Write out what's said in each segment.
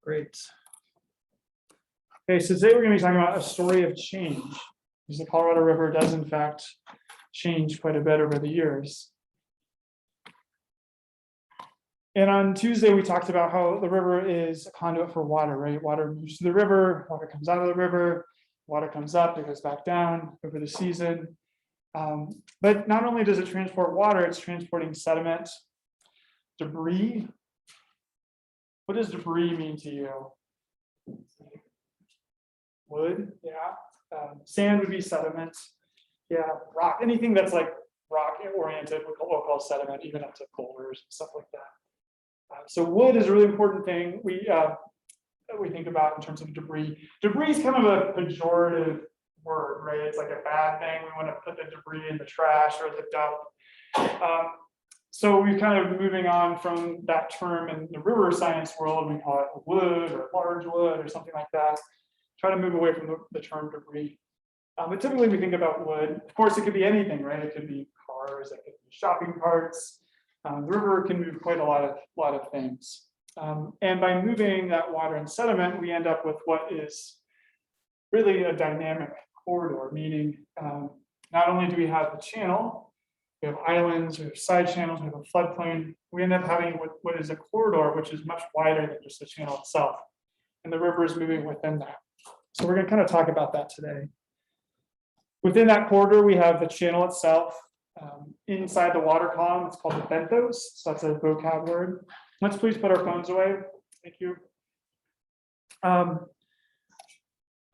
Great. Okay, so today we're going to be talking about a story of change, because the Colorado River does in fact change quite a bit over the years. And on Tuesday, we talked about how the river is a conduit for water, right? Water moves to the river, water comes out of the river, water comes up, it goes back down over the season. But not only does it transport water, it's transporting sediment, debris. What does debris mean to you? Wood, yeah. Sand would be sediment. Yeah, rock, anything that's like rock oriented, we'll call sediment, even up to boulders and stuff like that. So wood is a really important thing we think about in terms of debris. Debris is kind of a pejorative word, right? It's like a bad thing. We want to put the debris in the trash or the dump. So we're kind of moving on from that term in the river science world. We call it wood or large wood or something like that. Try to move away from the term debris. But typically we think about wood. Of course, it could be anything, right? It could be cars, it could be shopping carts. The river can move quite a lot of things. And by moving that water and sediment, we end up with what is really a dynamic corridor, meaning not only do we have the channel, we have islands, we have side channels, we have a floodplain. We end up having what is a corridor, which is much wider than just the channel itself. And the river is moving within that. So we're going to kind of talk about that today. Within that corridor, we have the channel itself. Inside the water column, it's called the benthos. So that's a vocab word. Let's please put our phones away. Thank you.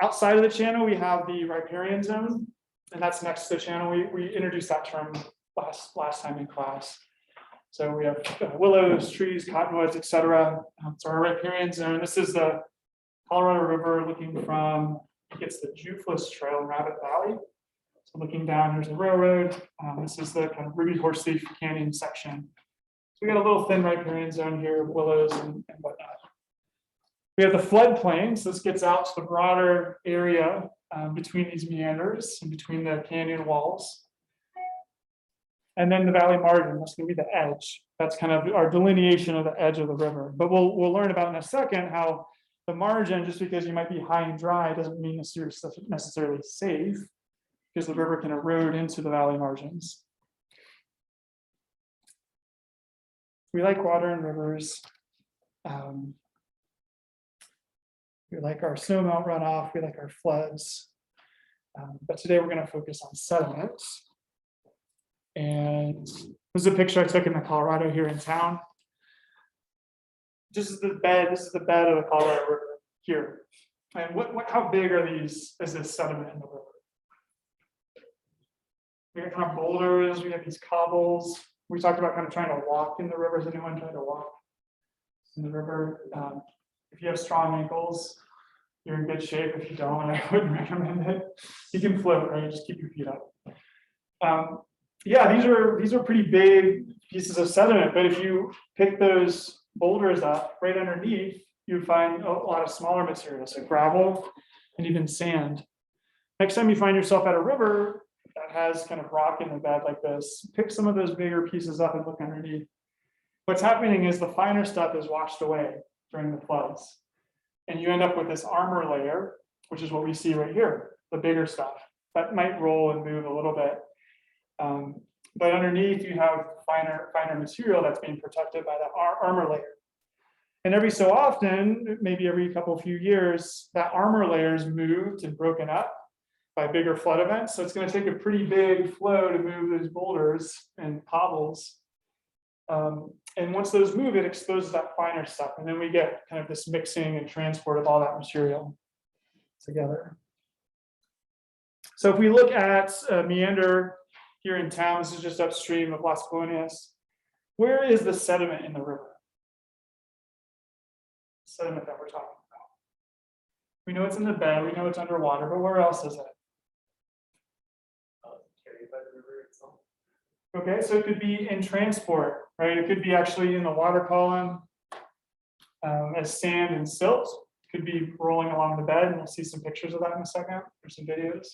Outside of the channel, we have the riparian zone, and that's next to the channel. We introduced that term last time in class. So we have willows, trees, cottonwoods, etc. So our riparian zone. This is the Colorado River looking from, I think it's the Juflis Trail in Rabbit Valley. So looking down, here's the railroad. This is the kind of Ruby Horse Thief Canyon section. So we got a little thin riparian zone here, willows and whatnot. We have the floodplain. So this gets out to the broader area between these meanders and between the canyon walls. And then the valley margin, that's going to be the edge. That's kind of our delineation of the edge of the river. But we'll learn about in a second how the margin, just because you might be high and dry, doesn't mean necessarily safe, because the river can erode into the valley margins. We like water and rivers. We like our snowmelt runoff. We like our floods. But today we're going to focus on sediment. And this is a picture I took in the Colorado here in town. This is the bed. This is the bed of the Colorado River here. And how big are these? Is this sediment in the river? We got kind of boulders. We have these cobbles. We talked about kind of trying to walk in the river. Has anyone tried to walk in the river? If you have strong ankles, you're in good shape. If you don't, I wouldn't recommend it. You can float, right? Just keep your feet up. Yeah, these are pretty big pieces of sediment. But if you pick those boulders up right underneath, you find a lot of smaller materials like gravel and even sand. Next time you find yourself at a river that has kind of rock in the bed like this, pick some of those bigger pieces up and look underneath. What's happening is the finer stuff is washed away during the floods. And you end up with this armor layer, which is what we see right here, the bigger stuff. That might roll and move a little bit. But underneath you have finer material that's being protected by that armor layer. And every so often, maybe every few years, that armor layer is moved and broken up by bigger flood events. So it's going to take a pretty big flow to move those boulders and cobbles. And once those move, it exposes that finer stuff. And then we get kind of this mixing and transport of all that material together. So if we look at meander here in town, this is just upstream of Las Colonias. Where is the sediment in the river? Sediment that we're talking about. We know it's in the bed, we know it's underwater, but where else is it? Carried by the river itself. Okay, so it could be in transport, right? It could be actually in the water column as sand and silt. It could be rolling along the bed, and we'll see some pictures of that in a second, or some videos.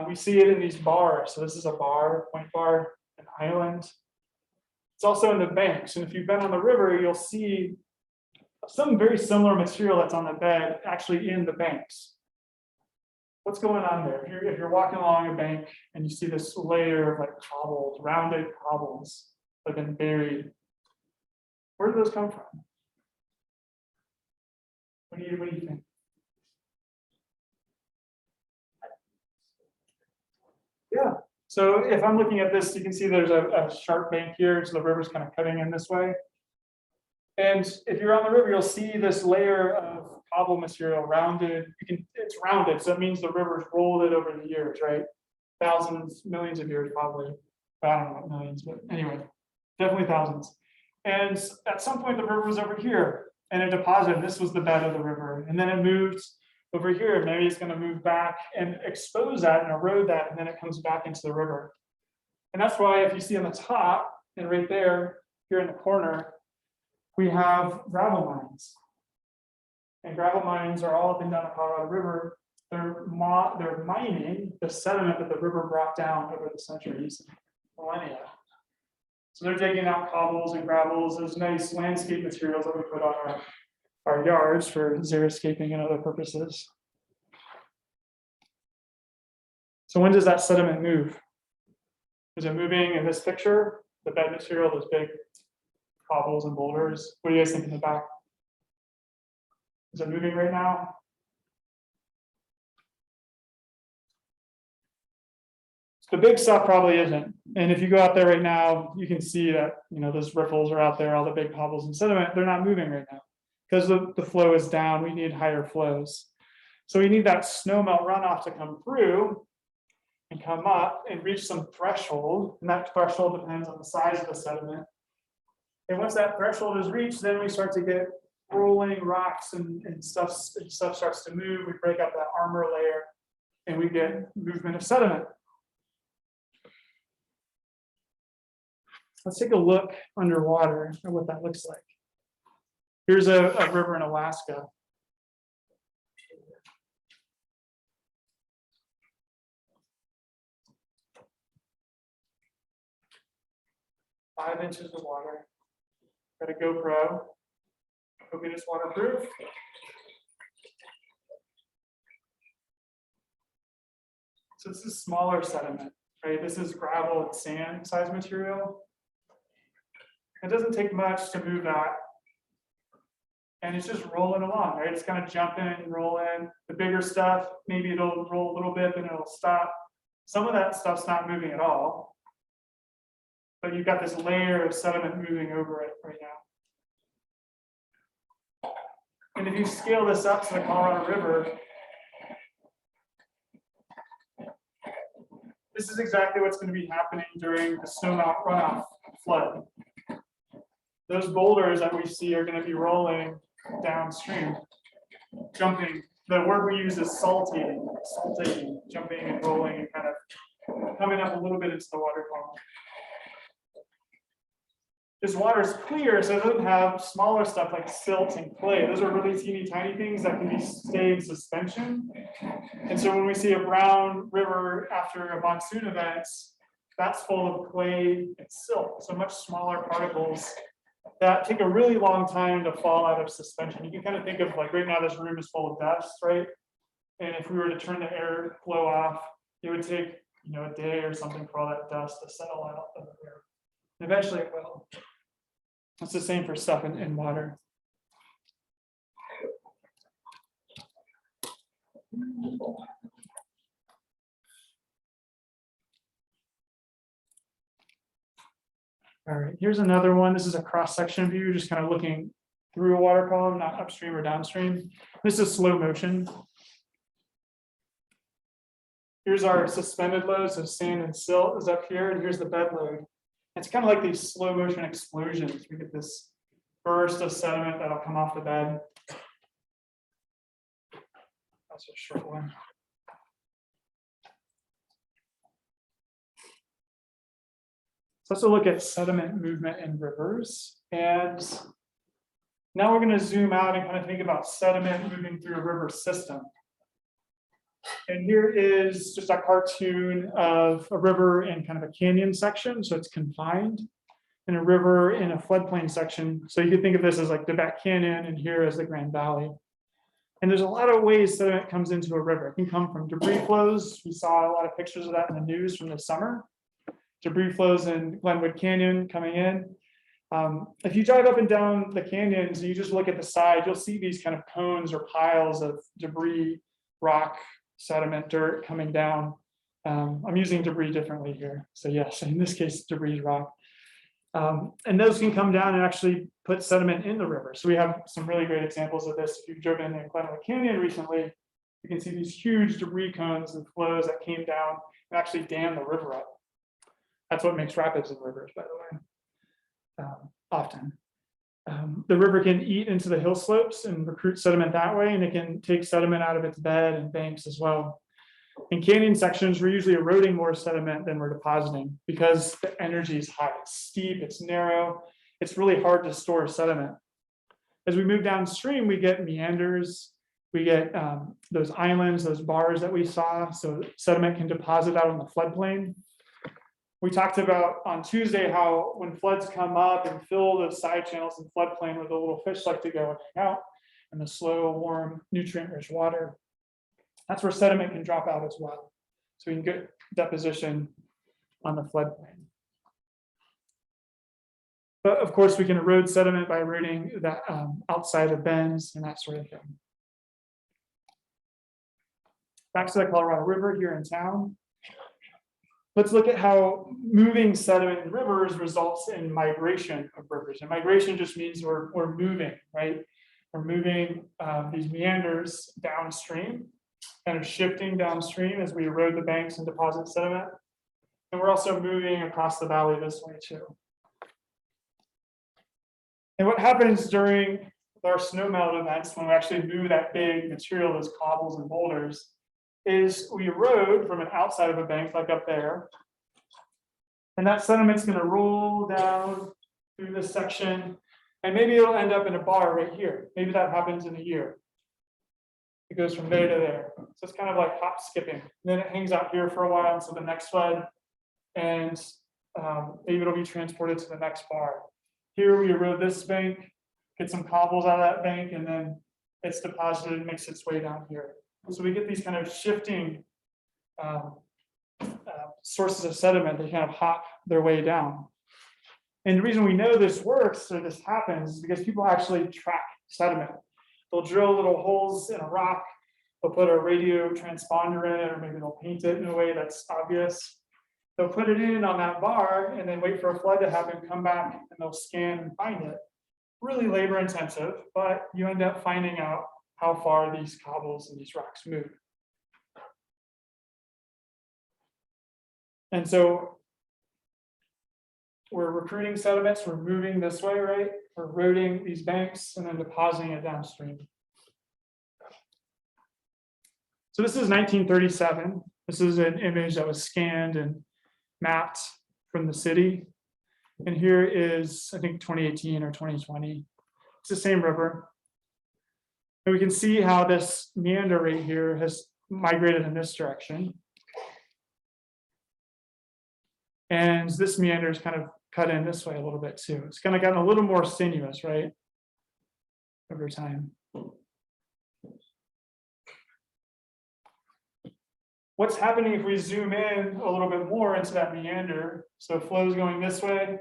We see it in these bars. So this is a bar, point bar, an island. It's also in the banks. And if you've been on the river, you'll see some very similar material that's on the bed actually in the banks. What's going on there? If you're walking along a bank and you see this layer of like cobbles, rounded cobbles that have been buried, where do those come from? What do you think? Yeah. So if I'm looking at this, you can see there's a sharp bank here, so the river's kind of cutting in this way. And if you're on the river, you'll see this layer of cobble material rounded. It's rounded, so it means the river's rolled it over the years, right? Thousands, millions of years, probably. I don't know about millions, but anyway, definitely thousands. And at some point, the river was over here, and it deposited. This was the bed of the river, and then it moved over here. Maybe it's going to move back and expose that and erode that, and then it comes back into the river. And that's why, if you see on the top and right there, here in the corner, we have gravel mines. And gravel mines are all up and down the Colorado River. They're mining the sediment that the river brought down over the centuries, millennia. So they're digging out cobbles and gravels, those nice landscape materials that we put on our yards for xeriscaping and other purposes. So when does that sediment move? Is it moving in this picture? The bed material, those big cobbles and boulders. What do you guys think in the back? Is it moving right now? The big stuff probably isn't. And if you go out there right now, you can see that, those riffles are out there, all the big cobbles and sediment, they're not moving right now because the flow is down. We need higher flows. So we need that snowmelt runoff to come through and come up and reach some threshold. And that threshold depends on the size of the sediment. And once that threshold is reached, then we start to get rolling rocks and stuff starts to move. We break up that armor layer and we get movement of sediment. Let's take a look underwater at what that looks like. Here's a river in Alaska. Five inches of water. Got a GoPro. Hoping it's waterproof. So this is smaller sediment, right? This is gravel and sand size material. It doesn't take much to move that. And it's just rolling along, right? It's kind of jumping and rolling. The bigger stuff, maybe it'll roll a little bit, then it'll stop. Some of that stuff's not moving at all. But you've got this layer of sediment moving over it right now. And if you scale this up to the Colorado River, this is exactly what's going to be happening during the snowmelt runoff flood. Those boulders that we see are going to be rolling downstream, jumping. The word we use is saltating, jumping and rolling and kind of coming up a little bit into the water column. This water is clear, so it doesn't have smaller stuff like silt and clay. Those are really teeny tiny things that can stay in suspension. And so when we see a brown river after a monsoon event, that's full of clay and silt, so much smaller particles that take a really long time to fall out of suspension. You can kind of think of like right now this room is full of dust, right? And if we were to turn the air flow off, it would take a day or something for all that dust to settle out of the air. And eventually it will. It's the same for stuff in water. All right, here's another one. This is a cross-section view, just kind of looking through a water column, not upstream or downstream. This is slow motion. Here's our suspended loads of sand and silt is up here, and here's the bed load. It's kind of like these slow motion explosions. We get this burst of sediment that'll come off the bed. That's a short one. So let's look at sediment movement in rivers. And now we're going to zoom out and kind of think about sediment moving through a river system. And here is just a cartoon of a river in kind of a canyon section, so it's confined. in a river in a floodplain section. So you could think of this as like the back canyon and here as the Grand Valley. And there's a lot of ways sediment comes into a river. It can come from debris flows. We saw a lot of pictures of that in the news from this summer. Debris flows in Glenwood Canyon coming in. If you drive up and down the canyons and you just look at the side, you'll see these kind of cones or piles of debris, rock, sediment, dirt coming down. I'm using debris differently here. So yes, in this case, debris is rock. And those can come down and actually put sediment in the river. So we have some really great examples of this. If you've driven in Glenwood Canyon recently, you can see these huge debris cones and flows that came down and actually dam the river up. That's what makes rapids in rivers, by the way, often. The river can eat into the hill slopes and recruit sediment that way, and it can take sediment out of its bed and banks as well. In canyon sections, we're usually eroding more sediment than we're depositing because the energy is high. It's steep, it's narrow, it's really hard to store sediment. As we move downstream, we get meanders, we get those islands, those bars that we saw, so sediment can deposit out on the floodplain. We talked about on Tuesday how when floods come up and fill the side channels in floodplain where the little fish like to go and hang out, and the slow, warm, nutrient-rich water, that's where sediment can drop out as well. So we can get deposition on the floodplain. But of course, we can erode sediment by eroding that outside of bends and that sort of thing. Back to the Colorado River here in town. Let's look at how moving sediment in rivers results in migration of rivers. And migration just means we're moving, right? We're moving these meanders downstream, kind of shifting downstream as we erode the banks and deposit sediment. And we're also moving across the valley this way too. And what happens during our snowmelt events when we actually move that big material, those cobbles and boulders, is we erode from an outside of a bank like up there. And that sediment's going to roll down through this section, and maybe it'll end up in a bar right here. Maybe that happens in a year. It goes from there to there. So it's kind of like hop skipping. And then it hangs out here for a while until the next flood, and maybe it'll be transported to the next bar. Here we erode this bank, get some cobbles out of that bank, and then it's deposited and makes its way down here. So we get these kind of shifting sources of sediment that kind of hop their way down. And the reason we know this works or this happens is because people actually track sediment. They'll drill little holes in a rock, they'll put a radio transponder in it, or maybe they'll paint it in a way that's obvious. They'll put it in on that bar and then wait for a flood to happen, come back, and they'll scan and find it. Really labor intensive, but you end up finding out how far these cobbles and these rocks move. And so we're recruiting sediments, we're moving this way, right? We're eroding these banks and then depositing it downstream. So this is 1937. This is an image that was scanned and mapped from the city. And here is, I think, 2018 or 2020. It's the same river. And we can see how this meander right here has migrated in this direction. And this meander is kind of cut in this way a little bit too. It's kind of gotten a little more sinuous, right? Over time. What's happening if we zoom in a little bit more into that meander? So flow's going this way.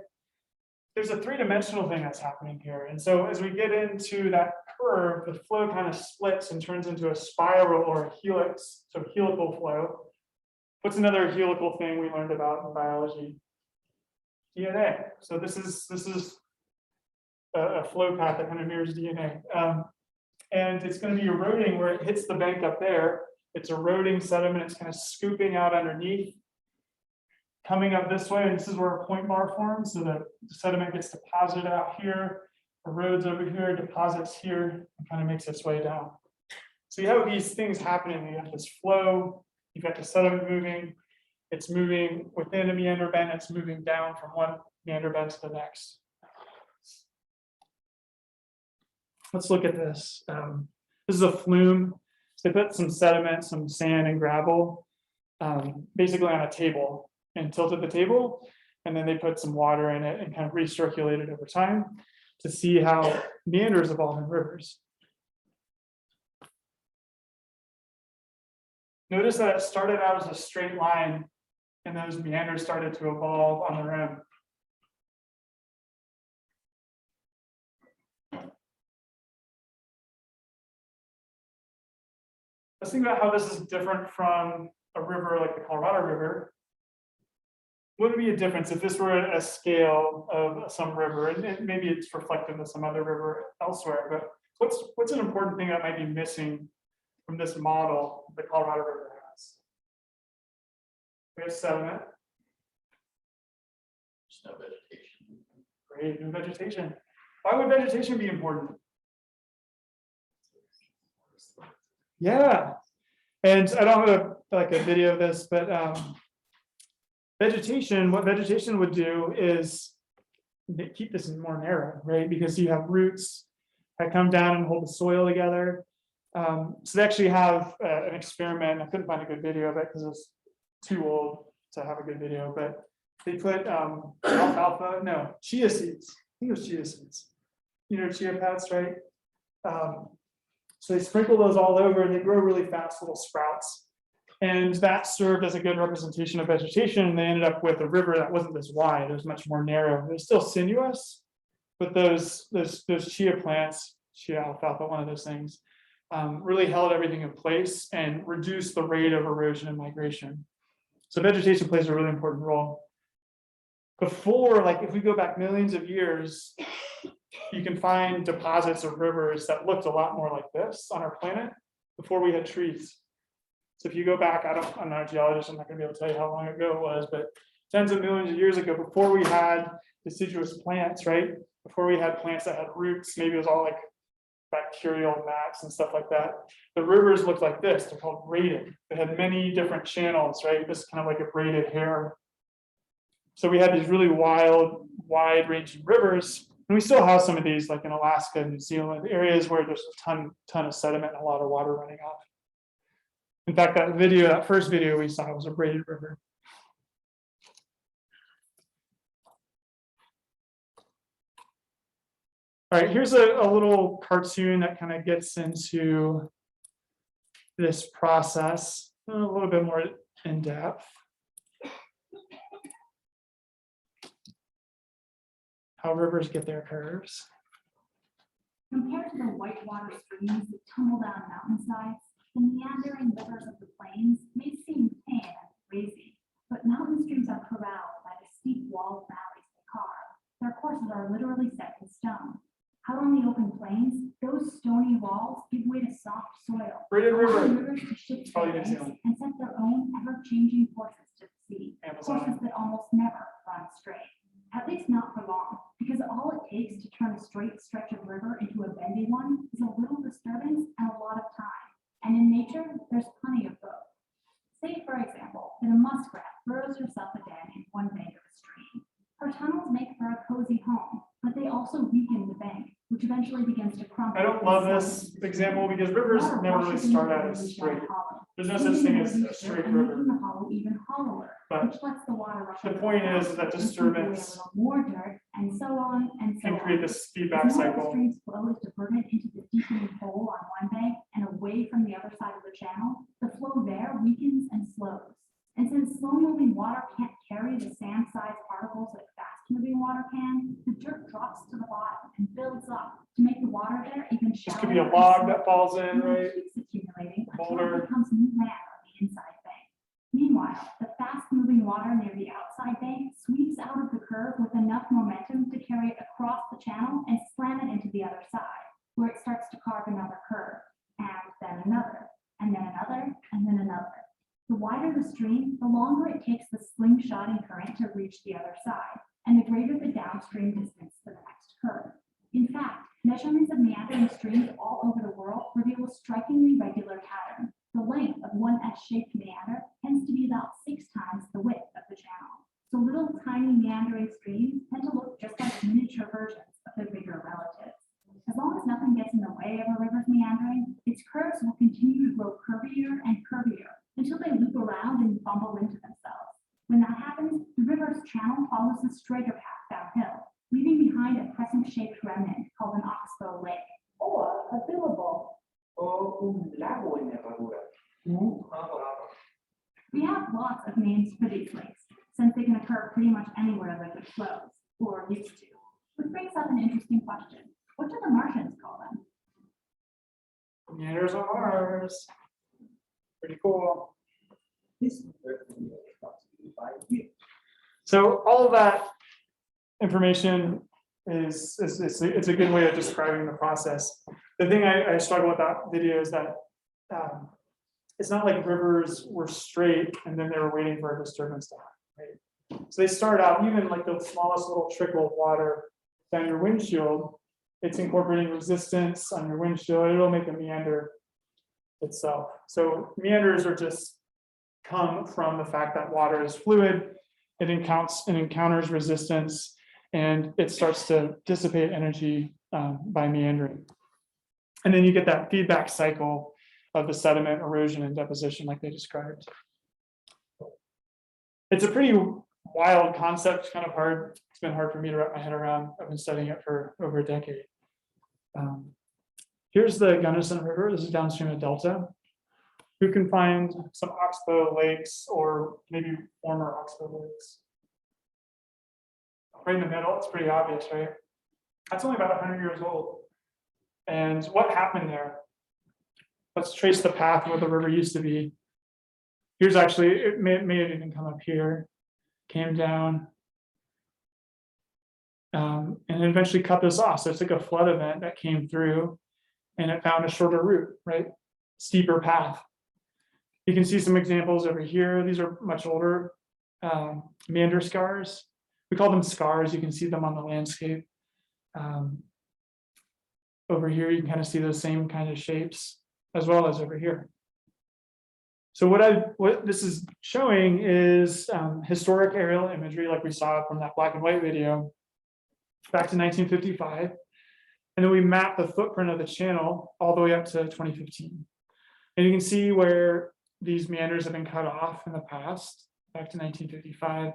There's a three-dimensional thing that's happening here. And so as we get into that curve, the flow kind of splits and turns into a spiral or a helix, so helical flow. What's another helical thing we learned about in biology? DNA. So this is a flow path that kind of mirrors DNA. And it's going to be eroding where it hits the bank up there. It's eroding sediment, it's kind of scooping out underneath, coming up this way, and this is where a point bar forms, so the sediment gets deposited out here, erodes over here, deposits here, and kind of makes its way down. So you have these things happening. You have this flow, you've got the sediment moving, it's moving within a meander bend, it's moving down from one meander bend to the next. Let's look at this. This is a flume. So they put some sediment, some sand and gravel, basically on a table and tilted the table. and then they put some water in it and kind of recirculate it over time to see how meanders evolve in rivers. Notice that it started out as a straight line, and those meanders started to evolve on their own. Let's think about how this is different from a river like the Colorado River. What would be a difference if this were a scale of some river, and maybe it's reflective of some other river elsewhere, but what's an important thing that might be missing from this model the Colorado River has? We have sediment. There's no vegetation. Great, no vegetation. Why would vegetation be important? Yeah, and I don't have a video of this, but vegetation, what vegetation would do is keep this more narrow, right? Because you have roots that come down and hold the soil together. So they actually have an experiment. I couldn't find a good video of it because it was too old to have a good video, but they put chia seeds. I think it was chia seeds. You know, chia pets, right? So they sprinkle those all over and they grow really fast little sprouts. And that served as a good representation of vegetation. And they ended up with a river that wasn't this wide, it was much more narrow. It was still sinuous, but those chia plants, chia alfalfa, one of those things, really held everything in place and reduced the rate of erosion and migration. So vegetation plays a really important role. Before, like if we go back millions of years, you can find deposits of rivers that looked a lot more like this on our planet before we had trees. So if you go back, I'm not a geologist, I'm not gonna be able to tell you how long ago it was, but tens of millions of years ago, before we had deciduous plants, right? Before we had plants that had roots, maybe it was all like bacterial mats and stuff like that. The rivers looked like this, they're called braided. They had many different channels, right? This is kind of like a braided hair. So we had these really wild, wide-ranging rivers. And we still have some of these, like in Alaska and New Zealand, areas where there's a ton of sediment and a lot of water running off. In fact, that first video we saw was a braided river. All right, here's a little cartoon that kind of gets into this process a little bit more in depth. How rivers get their curves. Compared to the whitewater streams that tumble down mountainsides, the meandering rivers of the plains may seem tame and lazy, but mountain streams are corralled by the steep walled valleys they carve. Their courses are literally set in stone. Out on the open plains, those stony walls give way to soft soil, Braided allowing river. rivers to shift Probably their New banks Zealand. and set their own ever-changing courses to the sea, Amazon. courses that almost never run straight. At least not for long, because all it takes to turn a straight stretch of river into a bendy one is a little disturbance and a lot of time. And in nature, there's plenty of both. Say, for example, that a muskrat burrows herself a den in one bank of a stream. Her tunnels make for a cozy home, but they also weaken the bank, which eventually begins to crumble. I don't love this example because rivers never really start out as straight. There's no such thing as a straight river. Making the hollow even hollower, But which lets the water rush. the point is that disturbance More dirt, and so on and so on. can create this feedback As more of the cycle. stream's flow is diverted into the deepening hole on one bank and away from the other side of the channel, the flow there weakens and slows. And since slow-moving water can't carry the sand-sized particles that fast-moving water can, the dirt drops to the bottom and builds up to make the water there even This shallower. could be a log that falls in, And right? it keeps accumulating until Boulder. it becomes new land on the inside bank. Meanwhile, the fast-moving water near the outside bank sweeps out of the curve with enough momentum to carry it across the channel and slam it into the other side, where it starts to carve another curve, and then another, and then another, and then another. The wider the stream, the longer it takes the slingshotting current to reach the other side, and the greater the downstream distance to the next curve. In fact, measurements of meandering streams all over the world reveal a strikingly regular pattern. The length of one S-shaped meander tends to be about 6 times the width of the channel. So little tiny meandering streams tend to look just like miniature versions of their bigger relatives. As long as nothing gets in the way of a river's meandering, its curves will continue to grow curvier and curvier until they loop around and bumble into themselves. When that happens, the river's channel follows a straighter path downhill, leaving behind a crescent-shaped remnant called an oxbow lake. Or a billable. O un lago in nervadura. We have lots of names for these lakes, since they can occur pretty much anywhere liquid flows, or used to. Which brings up an interesting question. What do the Martians call them? Meanders on Mars. Pretty cool. This approximately 5 years. So all of that information is it's a good way of describing the process. The thing I struggle with that video is that it's not like rivers were straight and then they were waiting for a disturbance to happen, right? So they start out, even like the smallest little trickle of water down your windshield, it's incorporating resistance on your windshield, it'll make a meander itself. So meanders are just come from the fact that water is fluid, it encounters resistance, and it starts to dissipate energy by meandering. And then you get that feedback cycle of the sediment, erosion, and deposition like they described. It's a pretty wild concept, kind of hard. It's been hard for me to wrap my head around. I've been studying it for over a decade. Here's the Gunnison River. This is downstream of Delta. Who can find some oxbow lakes or maybe former oxbow lakes? Right in the middle, it's pretty obvious, right? That's only about 100 years old. And what happened there? Let's trace the path where the river used to be. Here's actually, it may have even come up here, came down, and eventually cut this off. So it took a flood event that came through and it found a shorter route, right? Steeper path. You can see some examples over here. These are much older meander scars. We call them scars. You can see them on the landscape. Over here, you can kind of see those same kind of shapes, as well as over here. So what this is showing is historic aerial imagery, like we saw from that black and white video, back to 1955. And then we map the footprint of the channel all the way up to 2015. And you can see where these meanders have been cut off in the past, back to 1955.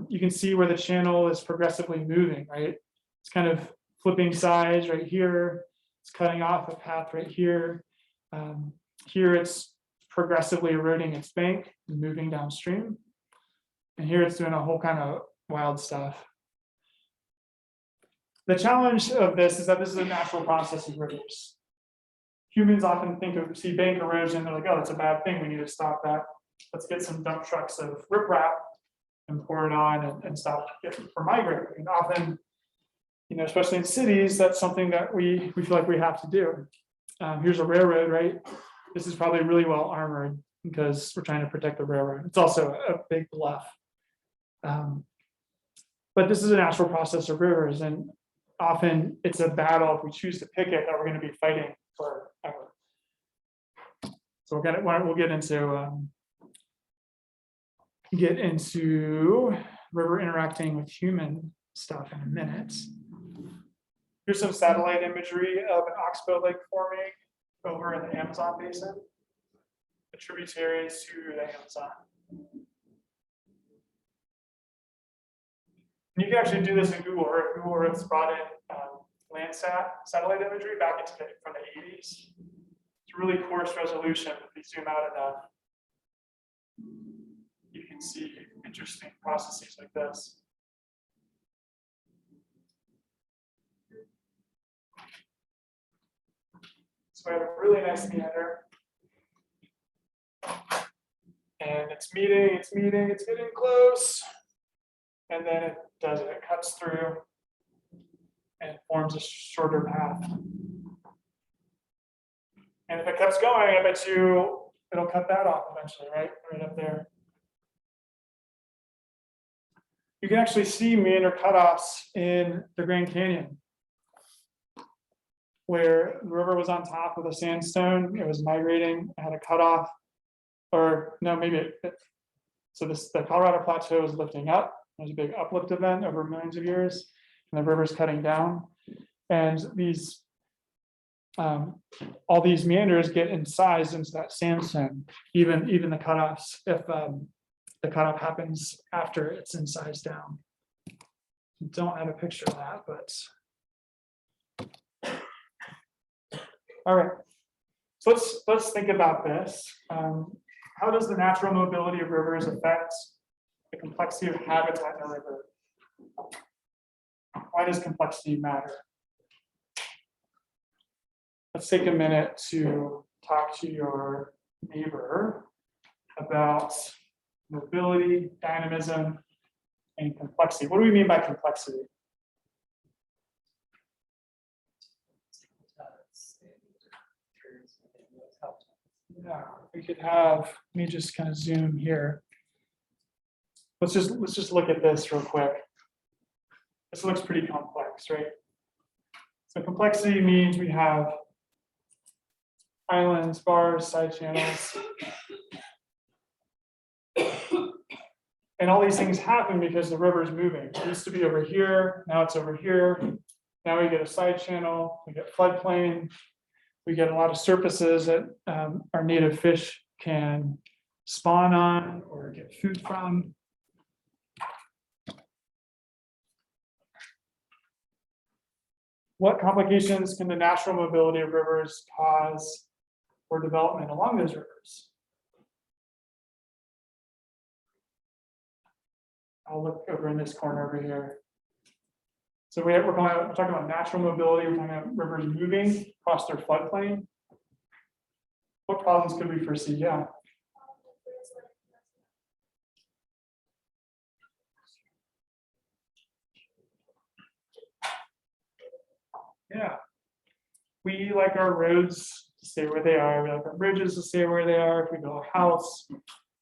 You can see where the channel is progressively moving, right? It's kind of flipping sides right here. It's cutting off a path right here. Here it's progressively eroding its bank and moving downstream. And here it's doing a whole kind of wild stuff. The challenge of this is that this is a natural process of rivers. Humans often see bank erosion, they're like, oh, it's a bad thing, we need to stop that. Let's get some dump trucks of riprap and pour it on and stop it from migrating. And often, especially in cities, that's something that we feel like we have to do. Here's a railroad, right? This is probably really well armored because we're trying to protect the railroad. It's also a big bluff. But this is a natural process of rivers, and often it's a battle, if we choose to pick it, that we're going to be fighting forever. So we'll get into river interacting with human stuff in a minute. Here's some satellite imagery of an oxbow lake forming over in the Amazon basin, the tributaries to the Amazon. And you can actually do this in Google Earth. Google Earth's brought in Landsat satellite imagery back from the 80s. It's really coarse resolution. If you zoom out enough, you can see interesting processes like this. So we have a really nice meander. And it's getting close. And then it does it, it cuts through and forms a shorter path. And if it keeps going, I bet you it'll cut that off eventually, right up there. You can actually see meander cutoffs in the Grand Canyon, where the river was on top of the sandstone, it was migrating, it had a cutoff, or no, maybe the Colorado Plateau is lifting up. There's a big uplift event over millions of years, and the river's cutting down. And these, all these meanders get incised into that sandstone, even the cutoffs, if the cutoff happens after it's incised down. Don't have a picture of that, but. All right, so let's think about this. How does the natural mobility of rivers affect the complexity of habitat in a river? Why does complexity matter? Let's take a minute to talk to your neighbor about mobility, dynamism, and complexity. What do we mean by complexity? Yeah, we could have, let me just kind of zoom here. Let's just look at this real quick. This looks pretty complex, right? So complexity means we have islands, bars, side channels. And all these things happen because the river is moving. It used to be over here, now it's over here. Now we get a side channel, we get floodplain. We get a lot of surfaces that our native fish can spawn on or get food from. What complications can the natural mobility of rivers cause for development along those rivers? I'll look over in this corner over here. So we're talking about natural mobility, we're talking about rivers moving across their floodplain. What problems could we foresee? Yeah. Yeah. We like our roads to stay where they are. We like our bridges to stay where they are. If we build a house,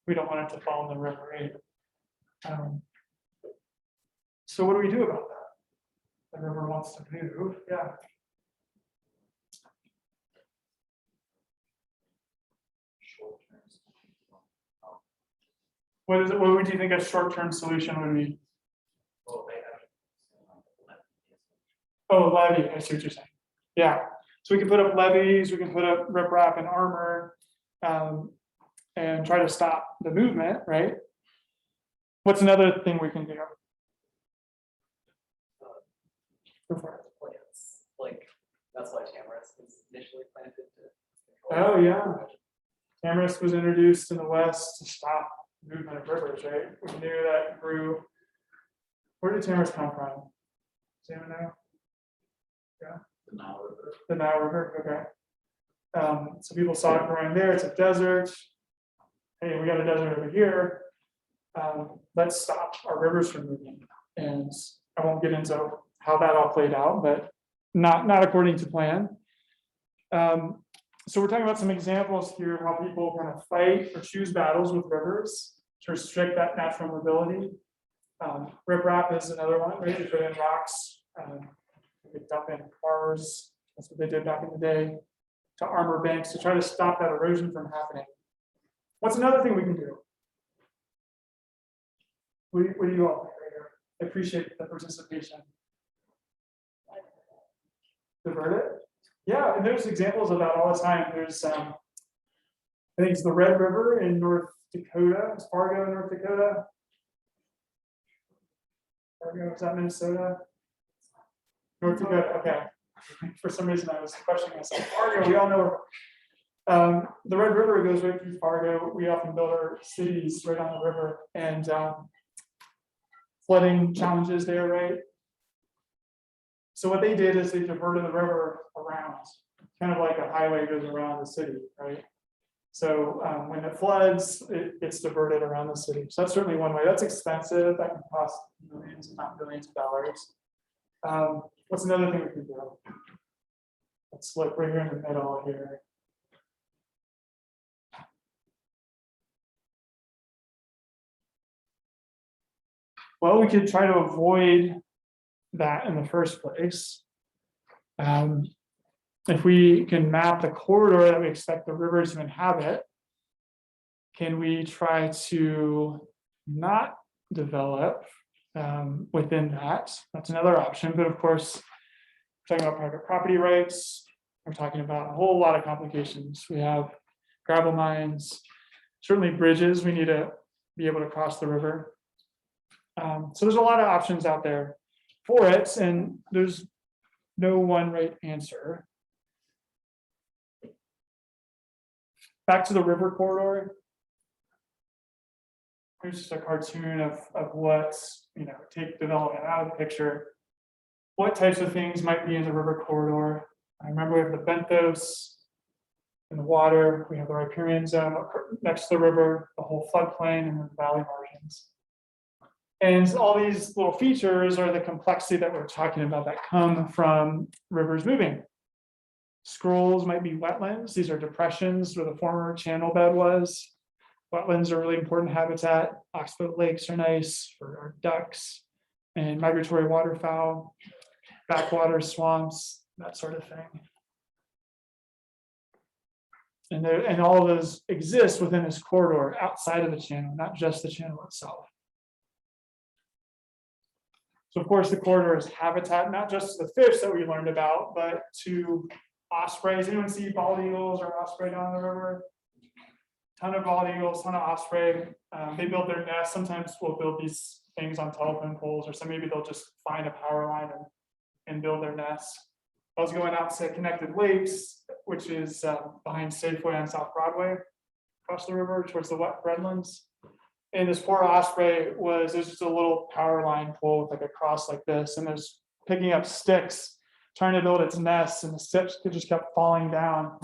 we don't want it to fall in the river, right? So what do we do about that? The river wants to move, yeah. What is it? What would you think a short-term solution would be? Oh, levee. I see what you're saying. Yeah. So we can put up levees, we can put up riprap and armor, and try to stop the movement, right? What's another thing we can do? Plants, like that's why tamarisk was initially planted to. Oh yeah, tamarisk was introduced in the West to stop movement of rivers, right? We knew that grew. Where did tamarisk come from? Does anyone know? Yeah, The Nile River. the Nile River. Okay. So people saw it growing there. It's a desert. Hey, we got a desert over here. Let's stop our rivers from moving. And I won't get into how that all played out, but not according to plan. So we're talking about some examples here of how people kind of fight or choose battles with rivers to restrict that natural mobility. Riprap is another one, right? They put in rocks, they dump in cars. That's what they did back in the day to armor banks to try to stop that erosion from happening. What's another thing we can do? What do you all think right here? I appreciate the participation. Divert it? Yeah, and there's examples of that all the time. There's, I think it's the Red River in North Dakota. It's Fargo, North Dakota. Fargo, is that Minnesota? North Dakota, okay. For some reason, I was questioning myself. Fargo, we all know. The Red River goes right through Fargo. We often build our cities right on the river, and flooding challenges there, right? So what they did is they diverted the river around, kind of like a highway goes around the city, right? So when it floods, it gets diverted around the city. So that's certainly one way. That's expensive. That can cost millions, if not billions of dollars. What's another thing we can do? Let's look right here in the middle here. Well, we could try to avoid that in the first place. If we can map the corridor that we expect the rivers to inhabit, can we try to not develop within that? That's another option, but of course, we're talking about private property rights. We're talking about a whole lot of complications. We have gravel mines, certainly bridges. We need to be able to cross the river. So there's a lot of options out there. for it, and there's no one right answer. Back to the river corridor. Here's just a cartoon of what, take development out of the picture. What types of things might be in the river corridor? I remember we have the benthos in the water. We have the riparian zone next to the river, the whole floodplain, and the valley margins. And all these little features are the complexity that we're talking about that come from rivers moving. Scrolls might be wetlands. These are depressions where the former channel bed was. Wetlands are really important habitat. Oxbow lakes are nice for our ducks and migratory waterfowl, backwater swamps, that sort of thing. And all of those exist within this corridor outside of the channel, not just the channel itself. So of course, the corridor is habitat, not just to the fish that we learned about, but to ospreys. Anyone see bald eagles or osprey down the river? Ton of bald eagles, ton of osprey. They build their nests. Sometimes we'll build these things on telephone poles, or maybe they'll just find a power line and build their nests. I was going out to Connected Lakes, which is behind Safeway on South Broadway, across the river towards the Redlands. And this poor osprey there's just a little power line pole with like a cross like this, and there's picking up sticks, trying to build its nest, and the sticks just kept falling down.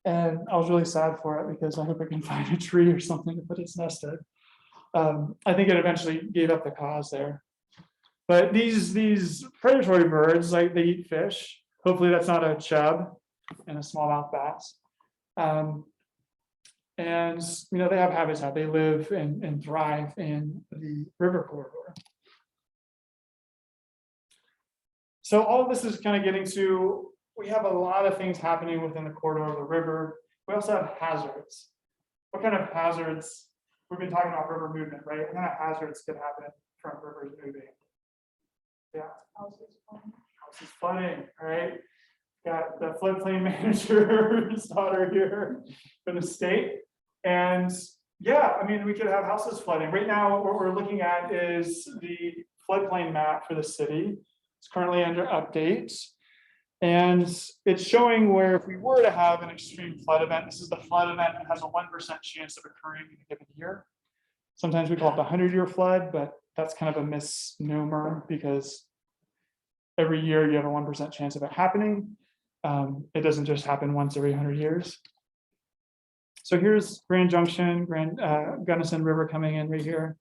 And I was really sad for it because I hope it can find a tree or something to put its nest in. I think it eventually gave up the cause there. But these predatory birds, like they eat fish. Hopefully that's not a chub and a smallmouth bass. And they have habitat. They live and thrive in the river corridor. So all of this is kind of getting to, we have a lot of things happening within the corridor of the river. We also have hazards. What kind of hazards? We've been talking about river movement, right? What kind of hazards could happen from rivers moving? Yeah. Houses flooding, right? Got the floodplain manager's daughter here from the state. And yeah, we could have houses flooding. Right now, what we're looking at is the floodplain map for the city. It's currently under update. And it's showing where if we were to have an extreme flood event, this is the flood event that has a 1% chance of occurring in a given year. Sometimes we call it the 100-year flood, but that's kind of a misnomer because every year you have a 1% chance of it happening. It doesn't just happen once every 100 years. So here's Grand Junction, Gunnison River coming in right here.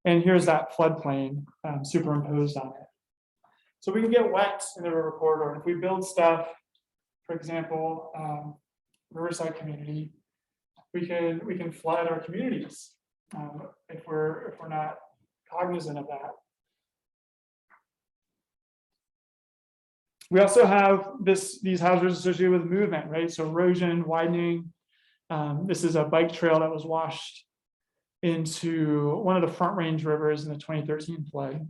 And here's that floodplain superimposed on it. So we can get wet in the river corridor. If we build stuff, for example, Riverside community, we can flood our communities if we're not cognizant of that. We also have these hazards associated with movement, right? So erosion, widening. This is a bike trail that was washed into one of the Front Range rivers in the 2013 flood.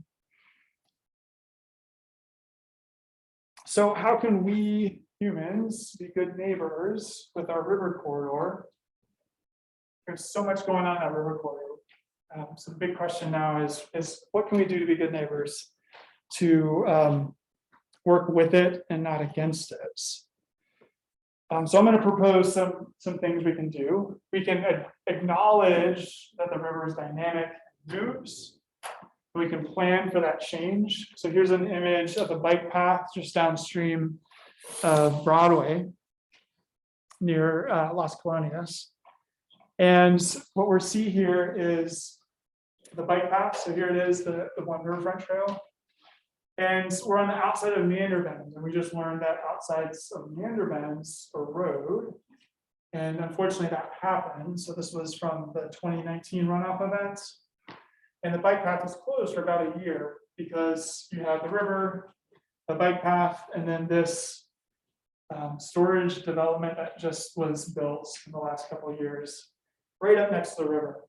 So how can we humans be good neighbors with our river corridor? There's so much going on in that river corridor. So the big question now is what can we do to be good neighbors to work with it and not against it? So I'm going to propose some things we can do. We can acknowledge that the river is dynamic, moves. We can plan for that change. So here's an image of a bike path just downstream of Broadway near Las Colonias. And what we see here is the bike path. So here it is, the one riverfront trail. And we're on the outside of meander bends. And we just learned that outsides of meander bends are road. And unfortunately that happened. So this was from the 2019 runoff event. And the bike path was closed for about a year because you have the river, the bike path, and then this storage development that just was built in the last couple of years, right up next to the river.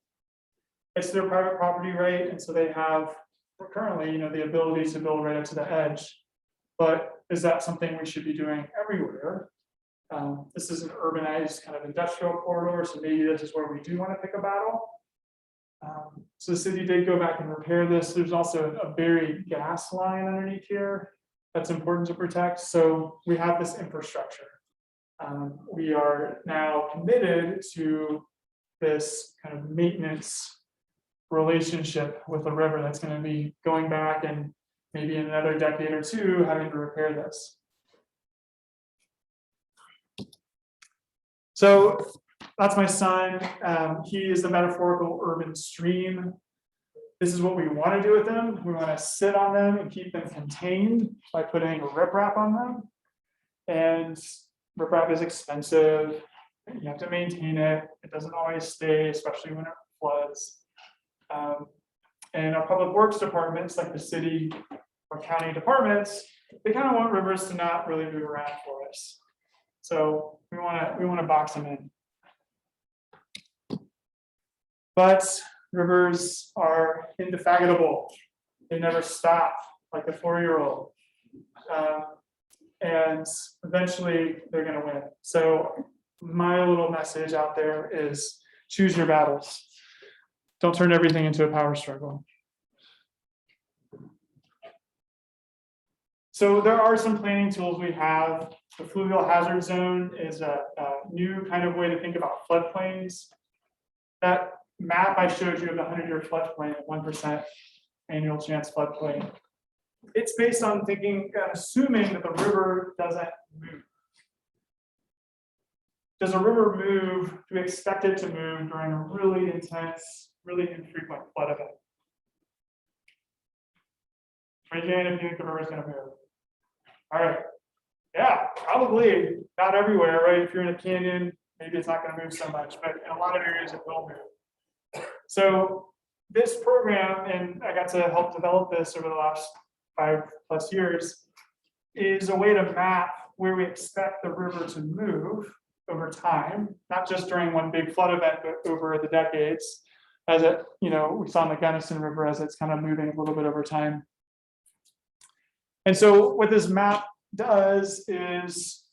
It's their private property, right? And so they have currently, the ability to build right up to the edge. But is that something we should be doing everywhere? This is an urbanized kind of industrial corridor, so maybe this is where we do want to pick a battle. So the city did go back and repair this. There's also a buried gas line underneath here that's important to protect. So we have this infrastructure. We are now committed to this kind of maintenance relationship with the river that's going to be going back and maybe in another decade or two having to repair this. So that's my son. He is the metaphorical urban stream. This is what we want to do with them. We want to sit on them and keep them contained by putting riprap on them. And riprap is expensive. You have to maintain it. It doesn't always stay, especially when it floods. And our public works departments, like the city or county departments, they kind of want rivers to not really move around for us. So we want to box them in. But rivers are indefatigable. They never stop, like a 4-year-old. And eventually they're going to win. So my little message out there is choose your battles. Don't turn everything into a power struggle. So there are some planning tools we have. The Fluvial hazard zone is a new kind of way to think about floodplains. That map I showed you of the 100-year floodplain, 1% annual chance floodplain. It's based on thinking, assuming that the river doesn't move. Does a river move? Do we expect it to move during a really intense, really infrequent flood event? Raise your hand if you think the river is going to move. All right. Yeah, probably not everywhere, right? If you're in a canyon, maybe it's not going to move so much, but in a lot of areas it will move. So this program, and I got to help develop this over the last 5+ years, is a way to map where we expect the river to move over time, not just during one big flood event, but over the decades, as it, we saw in the Gunnison River as it's kind of moving a little bit over time. And so what this map does is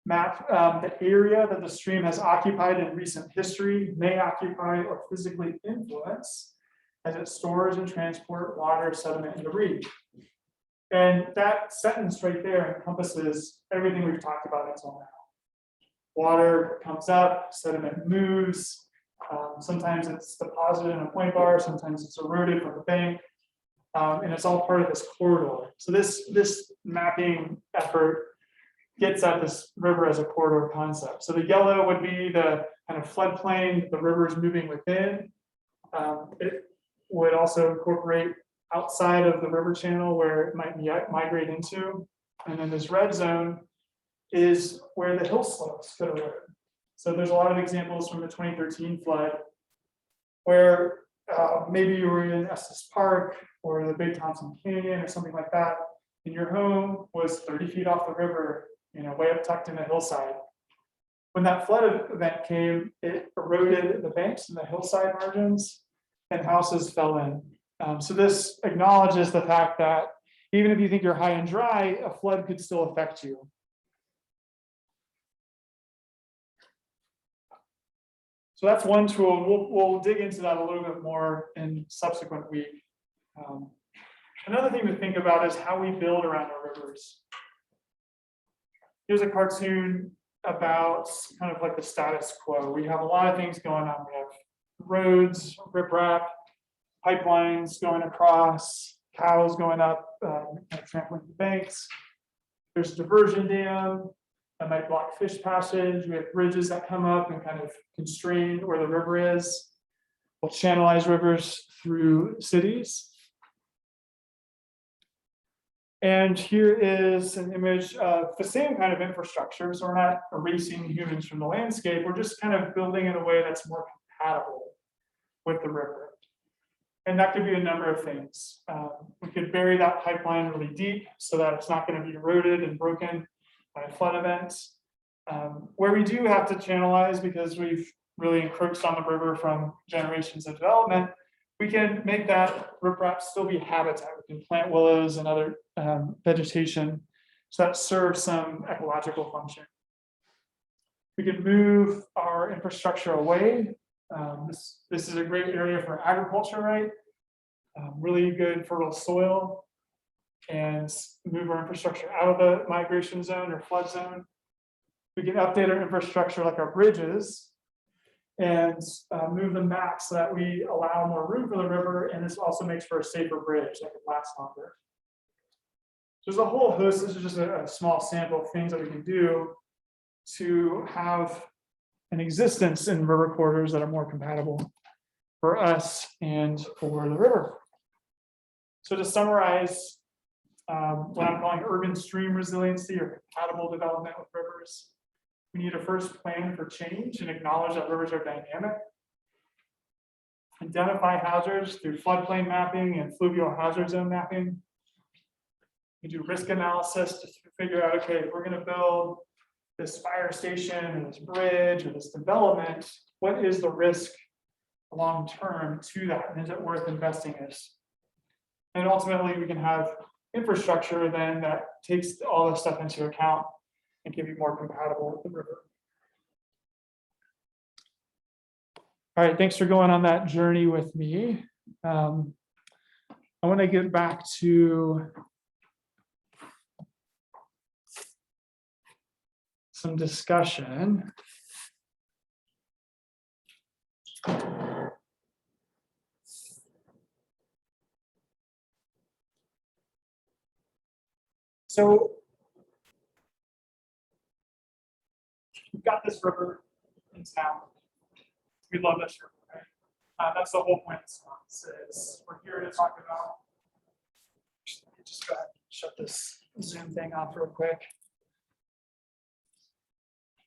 map the area that the stream has occupied in recent history, may occupy or physically influence as it stores and transports water, sediment, and debris. And that sentence right there encompasses everything we've talked about until now. Water comes up, sediment moves. Sometimes it's deposited in a point bar, sometimes it's eroded from the bank. And it's all part of this corridor. So this mapping effort gets at this river as a corridor concept. So the yellow would be the kind of floodplain, the river's moving within. It would also incorporate outside of the river channel where it might migrate into. And then this red zone is where the hill slopes could erode. So there's a lot of examples from the 2013 flood where maybe you were in Estes Park or the Big Thompson Canyon or something like that, and your home was 30 feet off the river, way up tucked in the hillside. When that flood event came, it eroded the banks and the hillside margins, and houses fell in. So this acknowledges the fact that even if you think you're high and dry, a flood could still affect you. So that's one tool. We'll dig into that a little bit more in subsequent week. Another thing to think about is how we build around our rivers. Here's a cartoon about kind of like the status quo. We have a lot of things going on. We have roads, riprap, pipelines going across, cows going up, trampling the banks. There's a diversion dam that might block fish passage. We have bridges that come up and kind of constrain where the river is. We'll channelize rivers through cities. And here is an image of the same kind of infrastructure. So we're not erasing humans from the landscape. We're just kind of building in a way that's more compatible with the river. And that could be a number of things. We could bury that pipeline really deep so that it's not going to be eroded and broken by a flood event. Where we do have to channelize because we've really encroached on the river from generations of development, we can make that riprap still be habitat. We can plant willows and other vegetation so that serves some ecological function. We can move our infrastructure away This is a great area for agriculture, right? Really good fertile soil, and move our infrastructure out of the migration zone or flood zone. We can update our infrastructure like our bridges and move them back so that we allow more room for the river, and this also makes for a safer bridge that can last longer. There's a whole host. This is just a small sample of things that we can do to have an existence in river corridors that are more compatible for us and for the river. So to summarize, what I'm calling urban stream resiliency or compatible development with rivers, we need to first plan for change and acknowledge that rivers are dynamic. Identify hazards through floodplain mapping and fluvial hazard zone mapping. We do risk analysis to figure out, okay, if we're going to build this fire station or this bridge or this development, what is the risk long term to that? And is it worth investing in? And ultimately, we can have infrastructure then that takes all this stuff into account and can be more compatible with the river. All right, thanks for going on that journey with me. I want to get back to some discussion. So we've got this river in town. We love this river, right? That's the whole point of this one. Is we're here to talk about. Just go ahead and shut this Zoom thing off real quick.